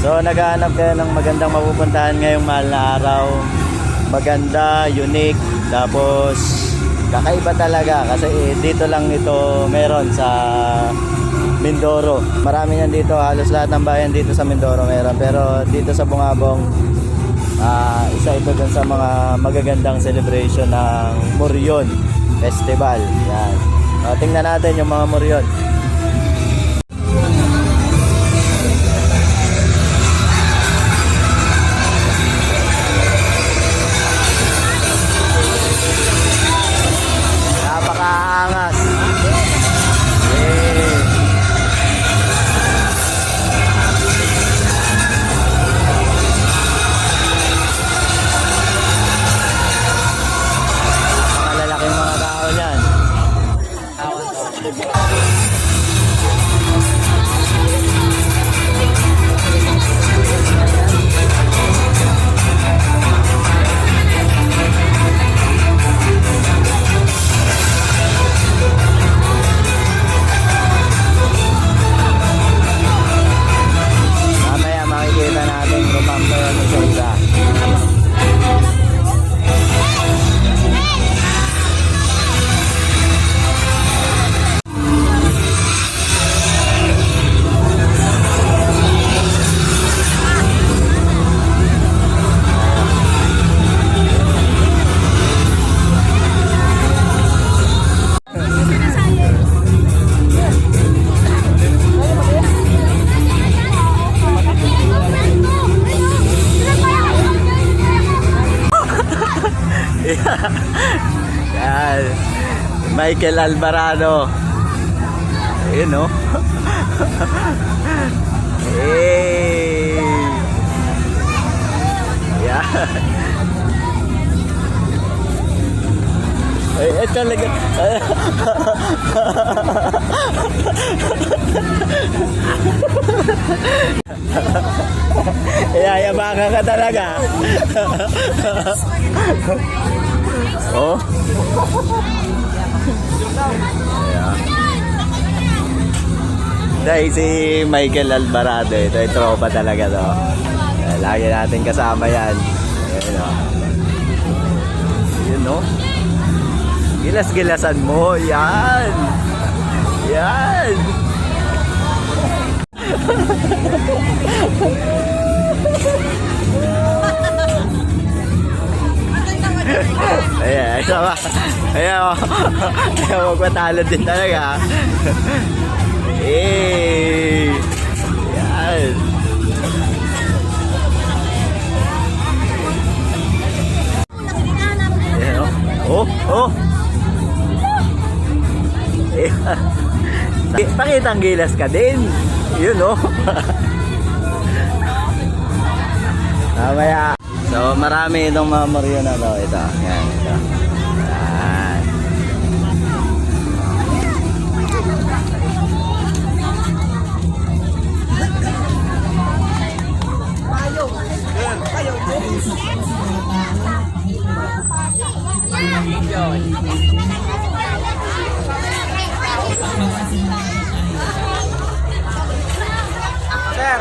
So naghahanap kayo ng magandang mapupuntahan ngayong mahal na araw. Maganda, unique, tapos kakaiba talaga kasi dito lang ito meron sa Mindoro. Marami yan dito, halos lahat ng bayan dito sa Mindoro meron. Pero dito sa Bungabong, isa ito dun sa mga magagandang celebration ng Muryon Festival. Yan. Tingnan natin yung mga Muryon. Napakaangas. Malalaking mga tao niyan. Mamaya makikita natin rumamba yun sa isa. Yan. Michael Alvarado. Ayun, no? Hey. Yan. Ay, talaga. Yayabangan ka talaga. Oh. Yeah. Dahil si Michael Alvarado, ito ay tropa talaga to. Lagi natin kasama yan. Ayun, oh. Yun, no? Gilas-gilasan mo. Yan. Yan. Ayan, sama. Ayan, oh. Ayan, magpatalo din talaga. Eh. Yan. Ayan, oh. Oh, oh. Pakitang gilas ka din. Yun, oh. Mamaya. So marami itong mga Muryon na to. Ito. Yan, ito. Yan. Sir,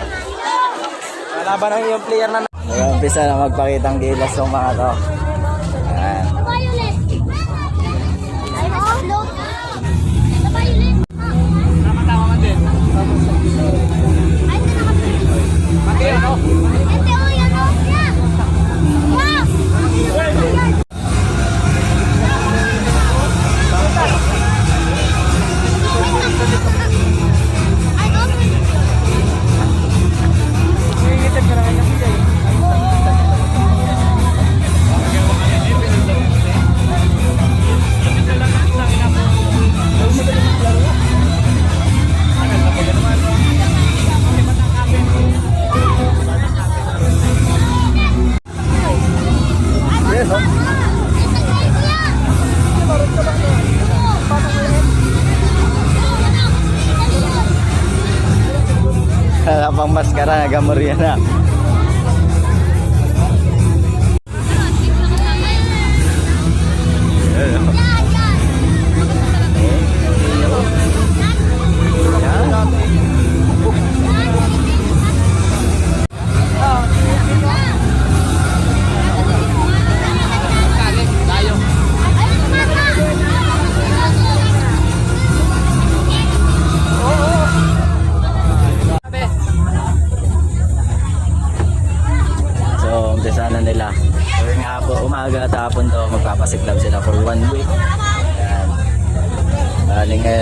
wala ba nang yung player na Umpisa na magpakitang gilas ng mga to. Ayan. Wala pang maskara, nagamurya na.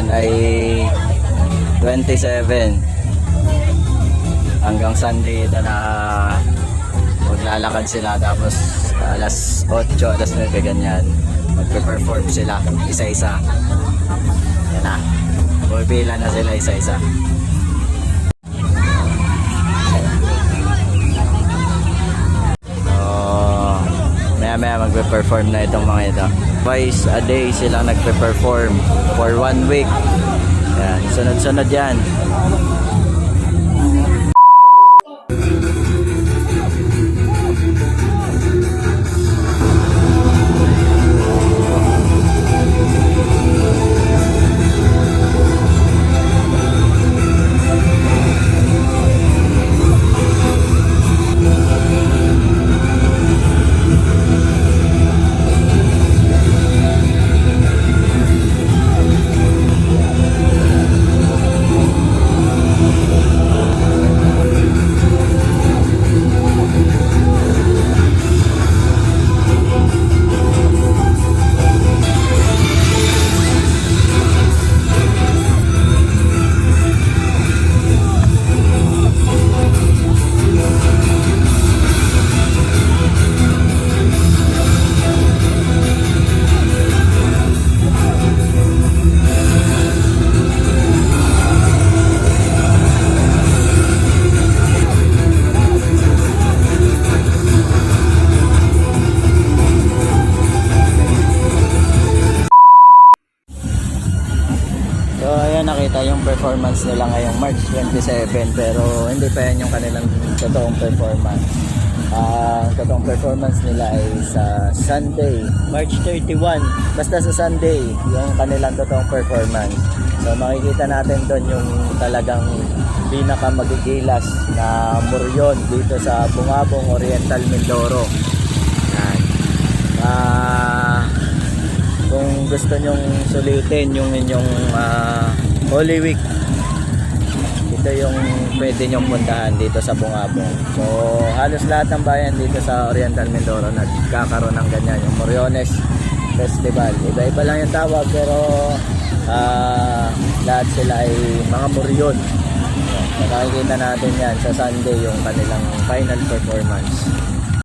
ngayon ay 27 hanggang Sunday ito na maglalakad sila, tapos alas 8, alas 9 ganyan magpe-perform sila isa-isa. Yan na, pumipila na sila isa-isa. Maya magpe-perform na itong mga ito. Twice a day silang nagpe-perform for 1 week. Yan, sunod-sunod yan. So ayan, nakita yung performance nila ngayong March 27, pero hindi pa yan yung kanilang totoong performance. Ang totoong performance nila ay sa Sunday, March 31. Basta sa Sunday, yung kanilang totoong performance. So makikita natin doon yung talagang pinaka magigilas na muryon dito sa Bungabong, Oriental Mindoro. Yan. Kung gusto nyong sulitin yung inyong Holy Week, ito yung pwede nyong puntahan dito sa Bungabong. So halos lahat ng bayan dito sa Oriental Mindoro nagkakaroon ng ganyan, yung Moriones Festival. Iba-iba lang yung tawag, pero lahat sila ay mga muryon. So, makikita natin yan sa Sunday yung kanilang final performance.